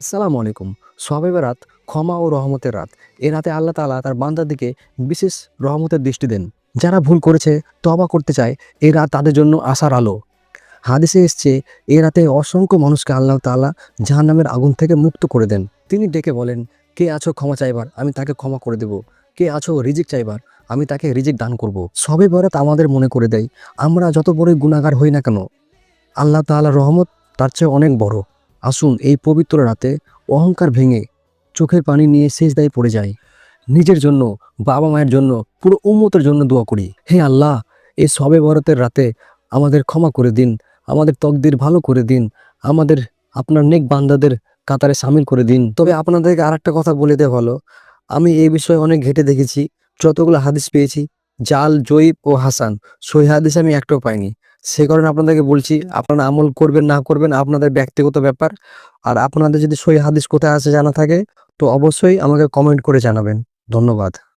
আসসালামু আলাইকুম। শবে বরাত ক্ষমা ও রহমতের রাত। এ রাতে আল্লাহ তাআলা তার বান্দার দিকে বিশেষ রহমতের দৃষ্টি দেন। যারা ভুল করেছে, তওবা করতে চায়, এই রাত তাদের জন্য আশার আলো। হাদিসে এসছে, এ রাতে অসংখ্য মানুষকে আল্লাহ তাআলা জাহান্নামের আগুন থেকে মুক্ত করে দেন। তিনি ডেকে বলেন, কে আছো ক্ষমা চাইবার? আমি তাকে ক্ষমা করে দেব। কে আছো রিজিক চাইবার? আমি তাকে রিজিক দান করব। শবে বরাত আমাদের মনে করে দেয়, আমরা যত বড়ই গুনাহগার হই না কেন, আল্লাহ তাআলার রহমত তার চেয়ে অনেক বড়। আসুন এই পবিত্র রাতে অহংকার ভেঙে চোখের পানি নিয়ে সিজদায় পড়ে যাই। নিজের জন্য, বাবা মায়ের জন্য, পুরো উম্মতের জন্য দোয়া করি। হে আল্লাহ, এই শবে বরাতের রাতে আমাদের ক্ষমা করে দিন, আমাদের তকদির ভালো করে দিন, আমাদের আপনার নেক বান্দাদের কাতারে শামিল করে দিন। তবে আপনাদেরকে আরেকটা কথা বলে দেওয়া ভালো, আমি এই বিষয়ে অনেক ঘেঁটে দেখেছি, যতগুলো হাদিস পেয়েছি জাল, জয়ীব ও হাসান, সহিহ হাদিস আমি একটাও পাইনি। সে কারণে আপনাদেরকে বলছি, আপনারা আমল করবেন না করবেন আপনাদের ব্যক্তিগত ব্যাপার। আর আপনাদের যদি সহিহ হাদিস কোথায় আছে জানা থাকে, তো অবশ্যই আমাকে কমেন্ট করে জানাবেন। ধন্যবাদ।